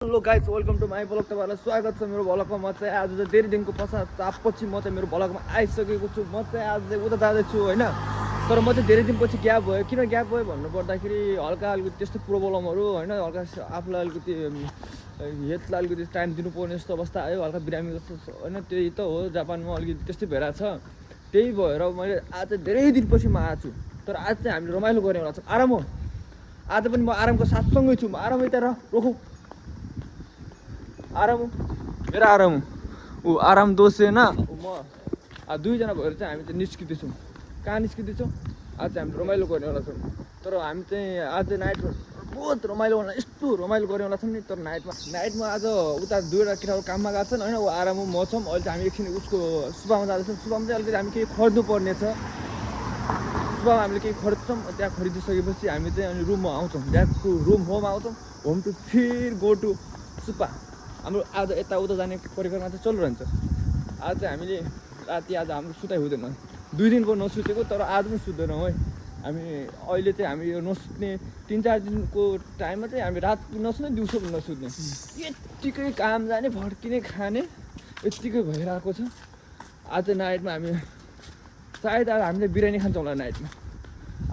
Hello guys welcome to my blog तपाईँहरूलाई स्वागत छ मेरो ब्लगमा म चाहिँ आज चाहिँ धेरै दिनको पश्चातपछि म चाहिँ मेरो ब्लगमा आइसकेको छु म चाहिँ आज चाहिँ उता जाँदैछु होइन तर म चाहिँ धेरै दिनपछि ग्याप भयो किन ग्याप भयो भन्नुपर्दाखेरि हल्का अलिकति त्यस्तो प्रब्लमहरू होइन हल्का आफूलाई अलिकति हेल्थलाई अलिकति टाइम दिनुपर्ने जस्तो अवस्था आयो हल्का बिरामी जस्तो होइन त्यही त हो जापानमा अलिकति त्यस्तै भइरहेको छ त्यही भएर मैले आज धेरै दिनपछि म आएको छु तर आज चाहिँ हामीले रमाइलो गर्नेवाला छौँ आराम हो आज पनि म आरामको साथसँगै छु म आराम यता रोखौँ आराम मेरा आराम ऊ आराम दोषेन म दुईजना भएर चाहिँ हामी चाहिँ निस्किँदैछौँ कहाँ निस्किँदैछौँ आज चाहिँ हामी रमाइलो गर्नेवाला छौँ तर हामी चाहिँ आज नाइटमा बहुत रमाइलो होला यस्तो रमाइलो गर्नेवाला छौँ नि तर नाइटमा आज उता दुईवटा केटाहरू काममा गएको छन् होइन ऊ आराम म छौँ अहिले चाहिँ हामी एकछिन उसको सुबामा जाँदैछौँ सुबामा चाहिँ अलिकति हामी केही खरिद्नु पर्ने छ सुबामा हामीले केही खरिद्छौँ त्यहाँ खरिदिसकेपछि हामी चाहिँ अनि रुममा आउँछौँ ब्याक टु होम आउँछौँ होम टु फिर गो टु सुपा हाम्रो आज यताउता जाने परिक्रमा चाहिँ चलिरहन्छ आज चाहिँ हामीले राति आज हाम्रो सुताइ हुँदैन 2 दिन भयो नसुतेको तर आज पनि सुत्दैनौँ है हामी अहिले चाहिँ हामी यो नसुत्ने 3-4 दिनको टाइममा चाहिँ हामी रात पनि नसुत्ने दिउँसो पनि नसुत्ने यत्तिकै काम जाने भड्किने खाने यत्तिकै भइरहेको छ आज नाइटमा हामी सायद आज हामीले बिरयानी खान्छौँ होला नाइटमा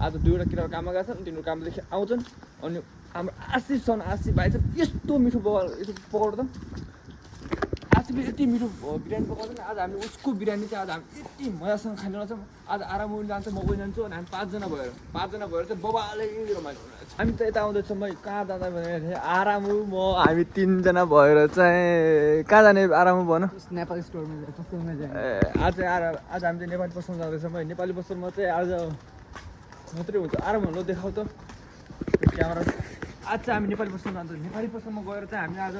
आज 2वटा केटाहरू काममा गएको छन् तिनीहरू कामदेखि आउँछन् अनि हाम्रो आशिष छन् आशिष भाइ चाहिँ यस्तो मिठो पकाउँछ आशिषले यति मिठो बिरयानी पकाउँछ आज हामी उसको बिरयानी चाहिँ आज हामी यति मजासँग खाने छौँ आज आराम पनि जान्छ म पनि जान्छु अनि हामी 5जना भएर चाहिँ बबाले रमाइलो हामी त यता आउँदैछौँ भाइ कहाँ जाँदा भने आराम म हामी 3जना भएर चाहिँ कहाँ जाने आराम भन नेपाली स्टोरमा आज आज हामी चाहिँ नेपाली पसलमा जाँदैछौँ है नेपाली पसलमा चाहिँ आज मात्रै हुन्छ आराम हुनु देखाउ त क्यामेरा आज चाहिँ हामी नेपाली पसलमा जान्छौँ नेपाली पसलमा गएर चाहिँ हामीले आज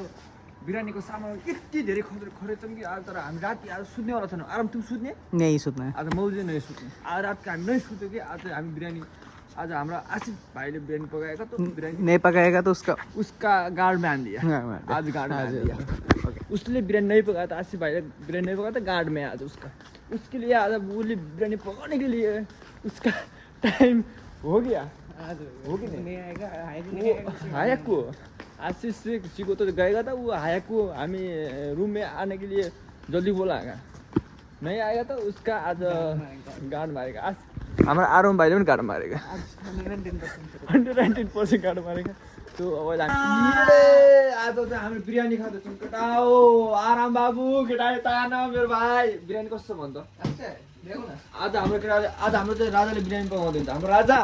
बिरयानीको सामान यति धेरै खरिदछौँ कि आज तर हामी राति आज सुत्नेवाला छैनौँ आराम तिमी सुत्ने नहीं सुत्ने आज मौजे नै सुत्ने आज रातको हामी नै सुत्यो कि आज हामी बिरयानी आज हाम्रो आशिष भाइले बिरयानी पकाएका त बिरयानी नहीं पकाएगा तो उसका गार्ड में दिया आज गार्ड में दिया उसले बिरयानी नहीं पकाया था आशिष भाई ने बिरयानी नहीं पकाया था गार्ड में आज उसका उसके लिए आज उसले बिरयानी पकाने के लिए उसका टाइम हो गया आज हो कि नहीं आएगा हायक को आशीष से किसी को तो गएगा था वो हायक को हमें रूम में आने के लिए जल्दी बोलाएगा नहीं आएगा तो उसका आज गार्ड मारेगा आज हमारा आरोम भाई ने भी गार्ड मारेगा 119% गार्ड मारेगा तो अब आज चाहिँ हामी बिरयानी खाँदैछौँ केटा हो आराम बाबु केटा ताना मेरो भाइ बिरयानी कस्तो भन्छ आज हाम्रो केटाले आज हाम्रो चाहिँ राजाले बिरयानी पकाउँदैछ हाम्रो राजा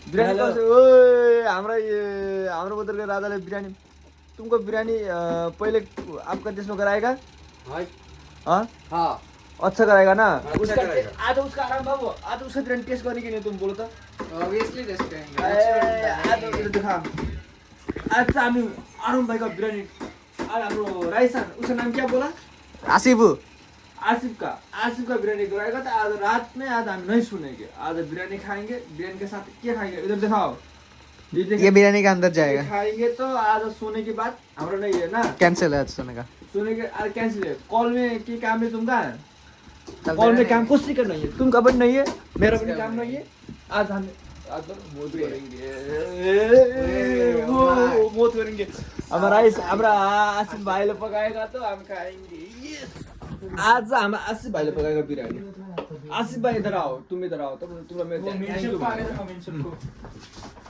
बिरयानी कस्तो ओए हाम्रो बदल के राजाले बिरयानी तुमको बिरयानी पहले आपका देश में कराएगा हाँ अच्छा कराएगा ना उसका आज उसका आराम बाबू आज उसका बिरयानी टेस्ट करने के लिए तुम बोलो तो ऑब्वियसली टेस्ट करेंगे आज दिखा आज हामी आरुण भाई का बिरयानी आज हाम्रो राइसान उसका नाम क्या बोला आसिफ का बिरयानी कराएगा तो आज रात में आज हम नहीं सुनेंगे आज बिरयानी खाएंगे बिरयानी के साथ क्या खाएंगे इधर दिखाओ ये बिरयानी के अंदर जाएगा खाएंगे तो आज सोने के बाद हमारा नहीं है ना कैंसिल है आज सोने का सोने के आज कैंसिल है कॉल में की काम है तुमका कॉल में काम कुछ नहीं करना है तुमका भी नहीं है मेरा भी काम नहीं है आज हम मौत करेंगे हमारा आशिष भाई ने पकाएगा तो हम खाएंगे आज हम आशिष भाई ने पकाएगा बिरयानी आशिष भाई इधर आओ तुम इधर आओ तो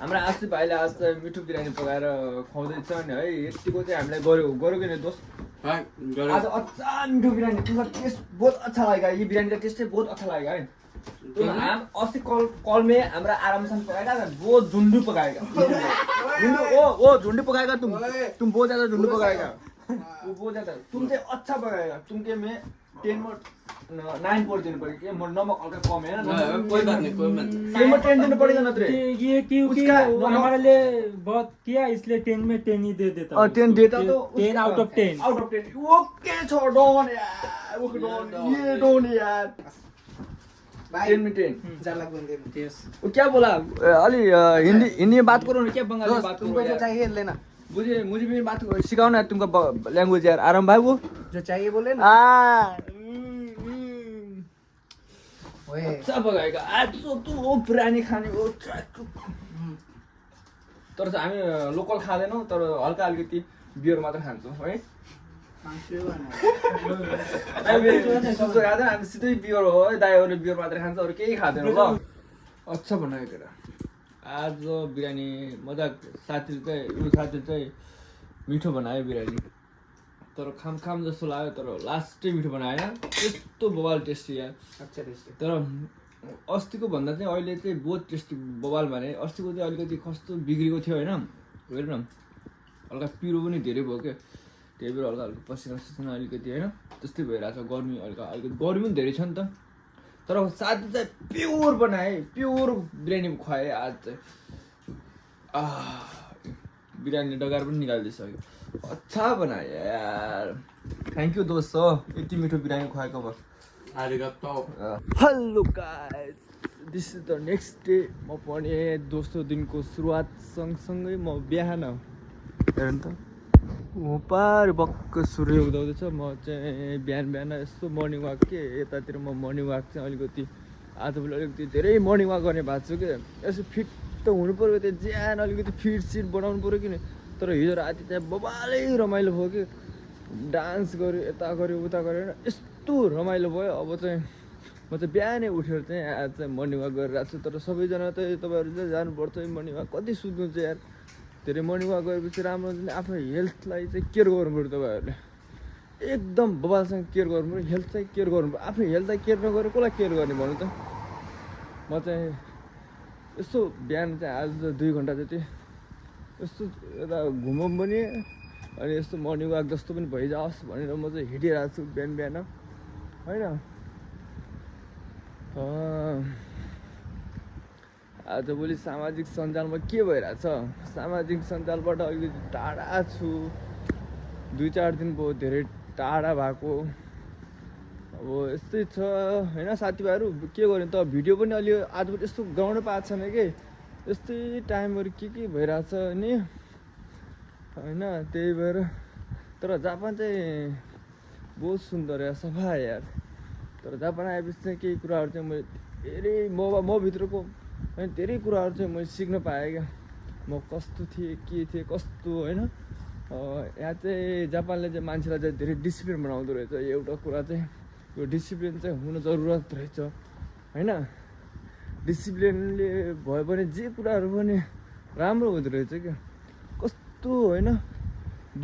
हाम्रो आशिष भाइले आज मिठो बिरयानी पकाएर खुवाउँदैछ नि है यतिको चाहिँ हामीलाई गऱ्यो कि दोस्त आज अच्छा मिठो बिरयानी तुमको टेस्ट बहुत अच्छा लगेगा ये बिरयानी का टेस्ट बहुत अच्छा लगेगा है तुम हम अस्ति कॉल में हमरा आराम से पकाएगा वो झुंडू पकाएगा वो झुंडू पकाएगा तुम बहुत ज्यादा झुंडू पकाएगा वो बहुत ज्यादा तुम से अच्छा पकाएगा तुमके में 10 में 9 पर देना पड़ेगा नमक हल्का कम है ना कोई बात नहीं 10 देना पड़ेगा ना तेरे ये क्योंकि हमारे लिए बहुत किया इसलिए 10 में 10 ही दे देता और 10 देता तो 10 आउट ऑफ 10 ओके छोड़ डोन यार वो डोन ये डोन यार 10 में 10 वो क्या बोला अली हिंदी में बात करो ना क्या बंगाली में बात करो तुमको जो चाहिए लेना मुझे भी बात सिखाओ ना तुमका लैंग्वेज यार आराम भाई वो जो चाहिए बोले ना अच्छा पकाएगा आज तो वो बिरयानी खाने वो तर चाहिँ हामी लोकल खाँदैनौँ तर हल्का अलिकति बियर मात्र खान्छौँ है हामी सिधै बियर हो है दाइहरूले बियर मात्रै खान्छ अरू केही खाँदैन ल अच्छा बनायो केटा आज बिरयानी मजा साथीले चाहिँ मिठो बनायो बिरयानी तर खाम जस्तो लाग्यो तर लास्टै मिठो बनाएन त्यस्तो बवाल टेस्टी यार अच्छा टेस्टी तर अस्तिको भन्दा चाहिँ अहिले चाहिँ बहुत टेस्टी बवाल भने अस्तिको चाहिँ अलिकति कस्तो बिग्रेको थियो होइन हेर न हल्का पिरो पनि धेरै भयो क्या त्यही भएर हल्का पसिना अलिकति होइन त्यस्तै भइरहेको छ गर्मी अलिकति गर्मी पनि धेरै छ नि त तर साथी चाहिँ प्योर बनाएँ प्योर बिरयानी खुवाएँ आज चाहिँ बिरयानी डगार पनि निकालिदिइसक्यो अच्छा बनाएँ यार थ्याङ्क यू दोस्त हो यति मिठो बिरयानी खुवाएको भयो hello guys this is the next day म पनि दोस्रो दिनको सुरुवात सँगसँगै म बिहान हेर नि त पार बक्क सूर्य उदाउँदैछ म चाहिँ बिहान यस्तो मर्निङ वाक के यतातिर म मर्निङ वाक चाहिँ अलिकति आजभोलि अलिकति धेरै मर्निङ वाक गर्ने भएको छु कि यसो फिट त हुनु पऱ्यो त्यो ज्यान अलिकति फिट सिट बनाउनु पऱ्यो कि तर हिजो राति चाहिँ बबालै रमाइलो भयो कि डान्स गऱ्यो यता गऱ्यो उता गऱ्यो यस्तो रमाइलो भयो अब चाहिँ म चाहिँ बिहानै उठेर चाहिँ आज चाहिँ मर्निङ वाक गरिरहेको छु तर सबैजना चाहिँ तपाईँहरू चाहिँ जानुपर्छ मर्निङ वाक कति सुत्नु चाहिँ यार धेरै मर्निङ वाक गरेपछि राम्रो हुन्छ आफ्नो हेल्थलाई चाहिँ केयर गर्नु पऱ्यो तपाईँहरूले एकदम बबालसँग केयर गर्नु पऱ्यो हेल्थ चाहिँ केयर गर्नु पऱ्यो आफ्नो हेल्थलाई केयर नगरेर कसलाई केयर गर्ने भन्नु त म चाहिँ यस्तो बिहान चाहिँ आज 2 घन्टा जति यस्तो यता घुमौँ पनि अनि यस्तो मर्निङ वाक जस्तो पनि भइजाओस् भनेर म चाहिँ हिँडिरहेको छु बिहान होइन आजभोलि सामाजिक सञ्जालमा के भइरहेछ सामाजिक सञ्जालबाट अलिकति टाढा छु 2-4 दिन भयो धेरै टाढा भएको अब यस्तै छ होइन साथीभाइहरू के गर्ने त भिडियो पनि अलि आजभोलि यस्तो गाउनु पाएको छैन कि यस्तै टाइमहरू के भइरहेछ नि होइन त्यही भएर तर जापान चाहिँ बहुत सुन्दर यार सफा यार तर जापान आएपछि चाहिँ केही कुराहरू चाहिँ मैले धेरै म भित्रको होइन धेरै कुराहरू चाहिँ मैले सिक्न पाएँ क्या म कस्तो थिएँ के थिएँ कस्तो होइन यहाँ चाहिँ जापानले चाहिँ मान्छेलाई चाहिँ धेरै डिसिप्लिन बनाउँदो रहेछ एउटा कुरा चाहिँ यो डिसिप्लिन चाहिँ हुनु जरुरत रहेछ होइन डिसिप्लिनले भयो भने जे कुराहरू पनि राम्रो हुँदो रहेछ क्या कस्तो होइन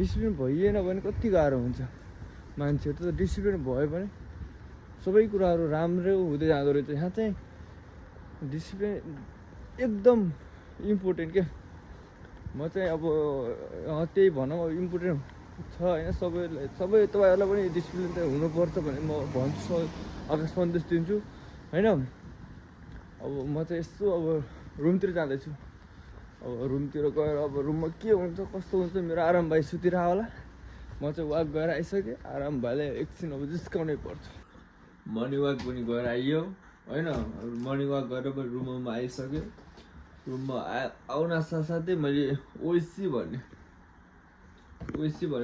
डिसिप्लिन भइएन भने कति गाह्रो हुन्छ मान्छेहरू त डिसिप्लिन भयो भने सबै कुराहरू राम्रो हुँदै जाँदो रहेछ यहाँ चाहिँ डिसिप्लिन एकदम इम्पोर्टेन्ट क्या म चाहिँ अब त्यही भनौँ अब इम्पोर्टेन्ट छ होइन सबै तपाईँहरूलाई पनि डिसिप्लिन चाहिँ हुनुपर्छ भने म भन्छु अगाडि सन्देश दिन्छु होइन अब म चाहिँ यस्तो अब रुमतिर जाँदैछु अब रुमतिर गएर अब रुममा के हुन्छ कस्तो हुन्छ मेरो आराम भाइ सुतिरह होला म चाहिँ वाक गएर आइसकेँ आराम भाइलाई एकछिन अब जिस्काउनै पर्छ मर्निङ वाक पनि गएर आइयो होइन मर्निङ वाक गरेर पनि रुममा आइसक्यो रुममा आउन साथसाथै मैले ओइसी भन्ने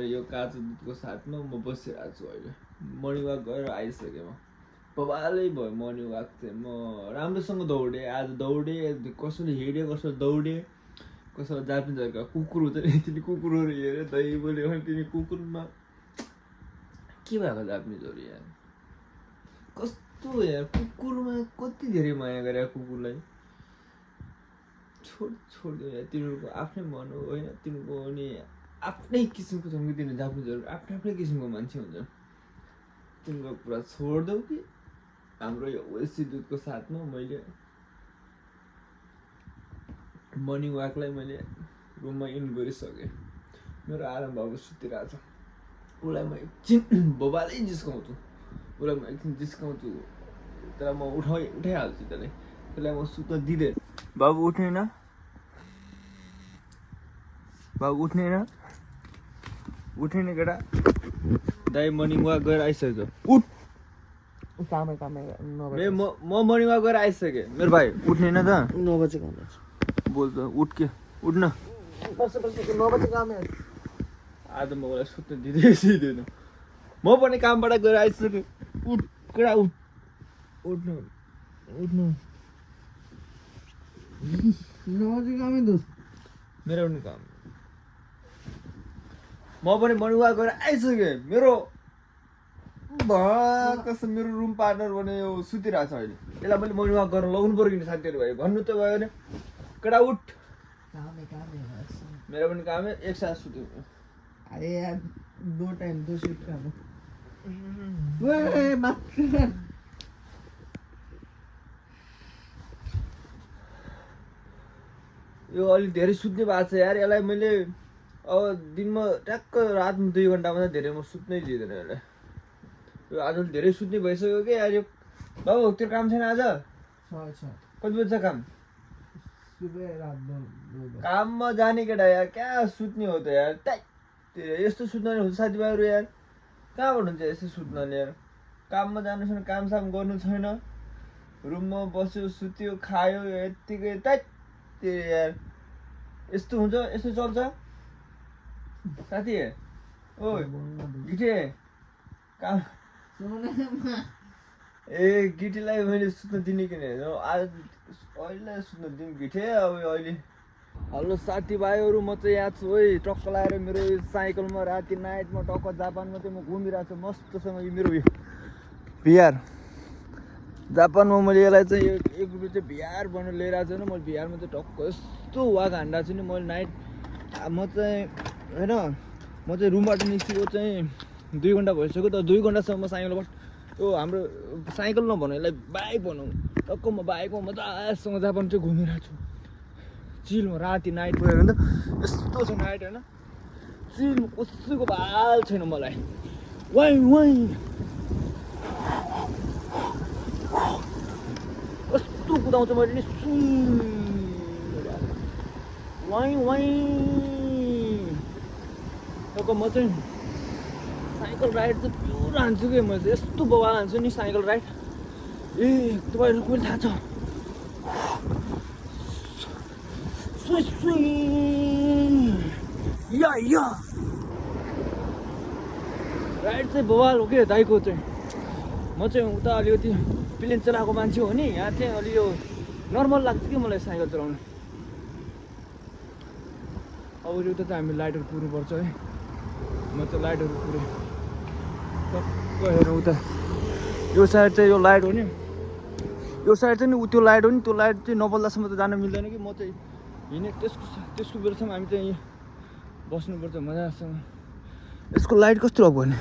यो काँचो दुधको साथमा म बसिरहेको छु अहिले मर्निङ वाक गरेर आइसकेँ म बबालै भयो मर्निङ वाक चाहिँ म राम्रोसँग दौडेँ आज दौडेँ कसैले हिँडेँ कसैले दौडेँ कसैलाई जापानिजहरूका कुकुर हुन्छ नि तिनी कुकुरहरू हेऱ्यो दही बोल्यो भने तिनी कुकुरमा के भएको जापानिजहरू यार कस्तो यार कुकुरमा कति धेरै माया गरे कुकुरलाई छोडिदियो यार तिनीहरूको आफ्नै मन हो होइन तिनीहरूको अनि आफ्नै किसिमको छ तिनीहरू जापानिजहरू आफ्नै किसिमको मान्छे हुन्छ तिनीहरूको कुरा छोडिदेऊ कि हाम्रो यो ओएसी दुधको साथमा मैले मर्निङ वाकलाई मैले रुममा इन गरिसकेँ मेरो आराम बाबु सुतिरहेको छ उसलाई म एकछिन बबालै जिस्काउँछु उसलाई म एकछिन जिस्काउँछु तर म उठाइहाल्छु त्यसलाई म सुत्न दिँदैन बाबु उठ्दैन उठ्दैन केटा दाइ मर्निङ वाक गरेर आइसक्यो उठ म मर्निङ वाक गरेर आइसकेँ मेरो भाइ उठ्ने न त 9 बजे काम है बोल त उठ के उठ्न बस 9 बजे काम है आज म उसलाई सुत्न दिँदैन म पनि कामबाट गएर आइसकेँ उठ केटा उठ्नु 9 बजे काम है दोस्त मेरो पनि काम म पनि मर्निङ वाक गरेर आइसकेँ मेरो कसम मेरो रुम पार्टनर भने यो सुतिरहेको छ अहिले यसलाई मैले मर्निङ वाक गर्न लगाउनु पऱ्यो कि साथीहरू भयो भन्नु त भयो भने केटा उठ काम है बस। मेरो पनि काम एक साथ सुत्यो अरे यार 2 टाइम 2 शिफ्ट काम वे मत यो अलिक धेरै सुत्ने भएको छ यार यसलाई मैले अब दिनमा ट्याक्क रातमा 2 घन्टामा धेरै म सुत्नै दिँदैन यसलाई यो आज धेरै सुत्ने भइसक्यो कि आज बाबु त्यो काम छैन आज कति बज्छ काम सुबह रात 2 काममा जाने केटा यार क्या सुत्ने हो त यार यस्तो सुत्ने हुन्छ साथीभाइहरू यार कहाँबाट हुन्छ यस्तो सुत्ने यार काममा जानु छैन कामसाम गर्नु छैन रुममा बस्यो सुत्यो खायो यत्तिकै त्यो यार यस्तो हुन्छ यस्तो चल्छ साथी ओ गिटे काम ए गिटीलाई मैले सुत्न दिने किन आज अहिले सुत्न दिउँ गिटे अब अहिले हेलो साथीभाइहरू म चाहिँ यहाँ छु है टक्क लगाएर मेरो साइकलमा राति नाइटमा टक्क जापानमा चाहिँ म घुमिरहेको छु मस्तसँग यो मेरो बिहार जापानमा मैले यसलाई चाहिँ यो एक रुपियाँ चाहिँ बिहार बनाएर लिएर आएको छु मैले बिहारमा चाहिँ टक्क यस्तो वाक हान्दा छु नि मैले नाइट म चाहिँ होइन म चाहिँ रुमबाट निस्केको चाहिँ 2 घन्टा भइसक्यो तर 2 घन्टासम्म म साइकलबाट यो हाम्रो साइकल नभनौँ यसलाई बाइक भनौँ टक्क म बाइकमा मजासँग जापान चाहिँ घुमिरहेको छु चिलमा राति नाइट गयो भने त यस्तो छ नाइट होइन चिलमा कसैको बाल छैन मलाई वाइ वाइ कस्तो कुदाउँछ मैले नि वाइ वाइ म चाहिँ साइकल राइड चाहिँ प्योर हान्छु कि मैले यस्तो बवाल हान्छु नि साइकल राइड ए तपाईँहरू कोही थाहा छ या राइड चाहिँ बवाल हो कि दाइको चाहिँ म चाहिँ उता अलिकति प्लेन चलाएको मान्छे हो नि यहाँ चाहिँ अलि यो नर्मल लाग्छ कि मलाई साइकल चलाउनु अब उता चाहिँ हामी लाइटहरू पुग्नुपर्छ है म चाहिँ लाइटहरू पुगेँ टक्क हेरौँ उता यो साइड चाहिँ यो लाइट हो नि यो साइड चाहिँ नि त्यो लाइट हो नि त्यो लाइट चाहिँ नबल्दासम्म त जान मिल्दैन कि म चाहिँ हिँडेँ त्यसको बेलासम्म हामी चाहिँ बस्नुपर्छ मजासँग यसको लाइट कस्तो रक भने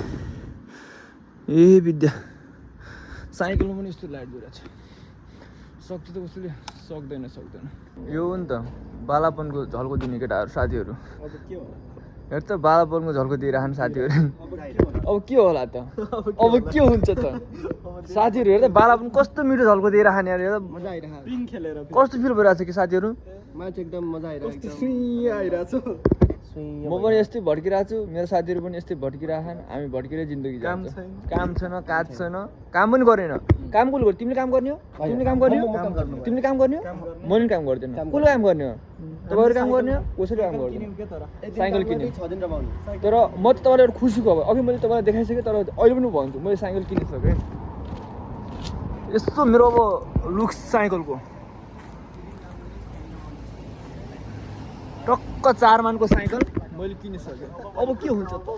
ए विद्या साइकलमा पनि यस्तो लाइट दिइरहेको छ सक्छ त कसैले सक्दैन यो हो नि त बालापनको झल्को दिने केटाहरू साथीहरू हेर त बालापनको झल्को दिइरहन् साथीहरू अब के होला त अब के हुन्छ त साथीहरू हेर त बालापन कस्तो मिठो झल्को दिइरहन् यार मजा आइरहेको पिङ खेलेर कस्तो फिल भइरहेको छ कि साथीहरू म्याच एकदम मजा आइरहेको कस्तो सुई आइरहेको छ म पनि यस्तै भड्किरहेको छु मेरो साथीहरू पनि यस्तै भड्किरहन् हामी भड्किरै जिन्दगी जान्छ काम छैन काज छैन काम पनि गरेन काम कसले गर्छ तिमीले काम गर्ने हो तिमीले काम गर्ने हो तिमीले काम गर्ने हो मैले पनि काम गर्दैन कसले काम गर्ने हो तपाईँहरू काम गर्ने हो कसैले काम गर्दैन साइकल किन्यो तर म त तपाईँलाई एउटा खुसीको अब अघि मैले तपाईँलाई देखाइसकेँ तर अहिले पनि भन्छु मैले साइकल किनिसकेँ यस्तो मेरो अब लुक्स साइकलको टक्क 4 मानको साइकल मैले किनिसकेँ अब के हुन्छ त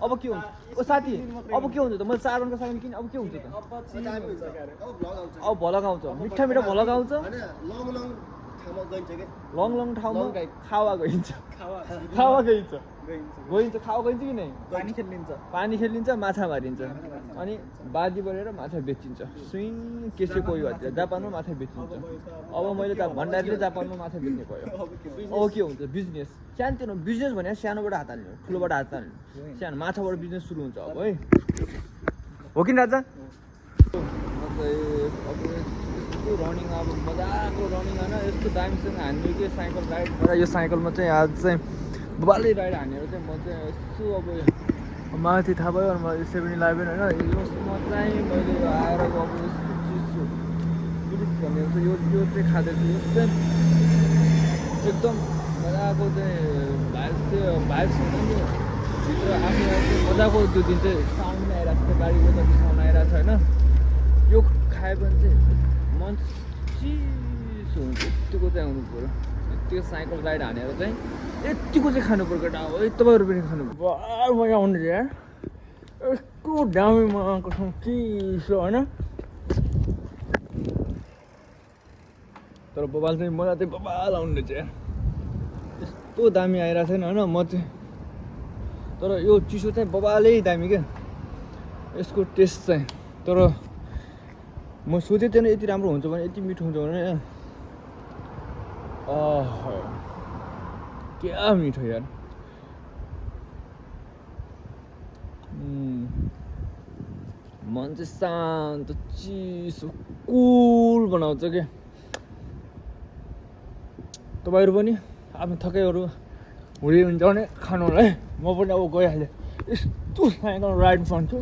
अब के हुन्छ ओ साथी अब के हुन्छ त मैले 4 मानको साइकल किने अब के हुन्छ त अब भलक आउँछ मिठा मिठा भलक आउँछ लङ ठाउँमा खावा गइन्छ कि नै पानी खेलिन्छ माछा मारिन्छ अनि बाजी बढेर माछा बेचिन्छ स्विङ केसे कोही भएर जापानमा माछा बेचिन्छ अब मैले त भण्डारीले जापानमा माछा बेच्ने भयो अब के हुन्छ बिजनेस सानोतिनो बिजनेस भने सानोबाट हात हाल्ने ठुलोबाट हात हाल्ने सानो माछाबाट बिजनेस सुरु हुन्छ अब है हो कि राजा रनिङ अब मजाको रनिङ होइन यस्तो दामीसँग हान्ने कि साइकल राइड र यो साइकलमा चाहिँ आज चाहिँ बालै राइड हानेर चाहिँ म चाहिँ यस्तो अब माथि थाहा भयो मलाई 7-11 होइन यसमा चाहिँ मैले आएर अब यस्तो चिज टुरिस्ट भन्ने हुन्छ यो चाहिँ खाँदैछु यो चाहिँ एकदम मजाको चाहिँ भाइब्स हुन्छ नि भित्र आफ्नो मजाको त्यो दिन चाहिँ साउन्ड आइरहेको छ गाडीको जति साउन्ड आइरहेको छ होइन यो खायो भने चाहिँ मन चिसो हुन्छ यतिको चाहिँ आउनु पऱ्यो त्यो साइकल राइड हानेर चाहिँ यतिको चाहिँ खानु पर्यो केटा हो तपाईँहरू पनि खानु बार मजा आउँदैछ यार यस्तो दामीमा कसम चिसो होइन तर बबाल चाहिँ मलाई चाहिँ बबाल आउँदैछ यार यस्तो दामी आइरहेको छैन होइन म चाहिँ तर यो चिसो चाहिँ बबालै दामी क्या यसको टेस्ट चाहिँ तर म सोचेको थिएन यति राम्रो हुन्छ भने यति मिठो हुन्छ भने क्या मिठो यार मन चाहिँ शान्त चिसो कुल बनाउँछ क्या तपाईँहरू पनि आफ्नो थकाइहरू हुँदै हुन्छ भने खानु होला है म पनि अब गइहालेँ यस्तो साइकल राइड भन्छु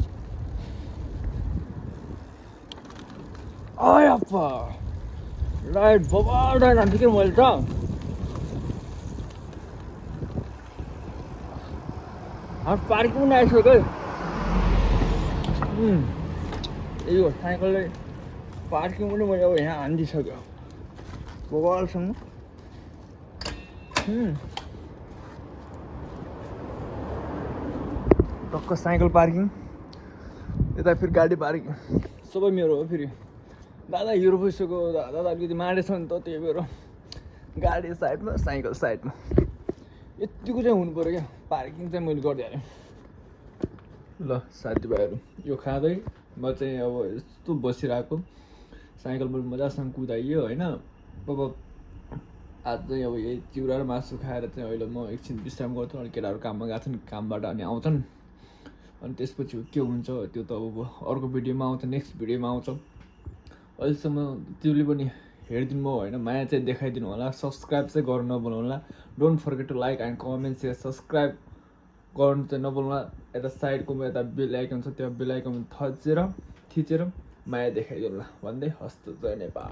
आप्पा राइड बबाल राइड हान्छु क्या मैले त पार्किङ पनि आइसक्यो यो साइकलले पार्किङ पनि मैले अब यहाँ हानिदिइसक्यो बबालसँग टक्क साइकल पार्किङ यता फेरि गाडी पार्किङ सबै मेरो हो फेरि दादा हिरो भइसक्यो दादा अलिकति मारेछ नि त त्यही भएर गाडी साइडमा साइकल साइडमा यतिको चाहिँ हुनु पऱ्यो क्या पार्किङ चाहिँ मैले गरिदिइहालेँ ल साथीभाइहरू यो खाँदै म चाहिँ अब यस्तो बसिरहेको साइकल पनि मजासँग कुदाइयो होइन अब आज चाहिँ अब यही चिउरा र मासु खाएर चाहिँ अहिले म एकछिन विश्राम गर्छु अनि केटाहरू काममा गएको छन् कामबाट अनि आउँछन् अनि त्यसपछि के हुन्छ त्यो त अब अर्को भिडियोमा आउँछ नेक्स्ट भिडियोमा आउँछ अहिलेसम्म त्यसले पनि हेरिदिनु भयो होइन माया चाहिँ देखाइदिनु होला सब्सक्राइब चाहिँ गर्नु नभुल्नुहोला don't forget to like and comment share subscribe गर्नु चाहिँ नभुल्नुहोला यता साइडकोमा यता बेल आइकन छ त्यो बेल आइकन थिचेर माया देखाइदिनु होला भन्दै हस्त जय नेपाल।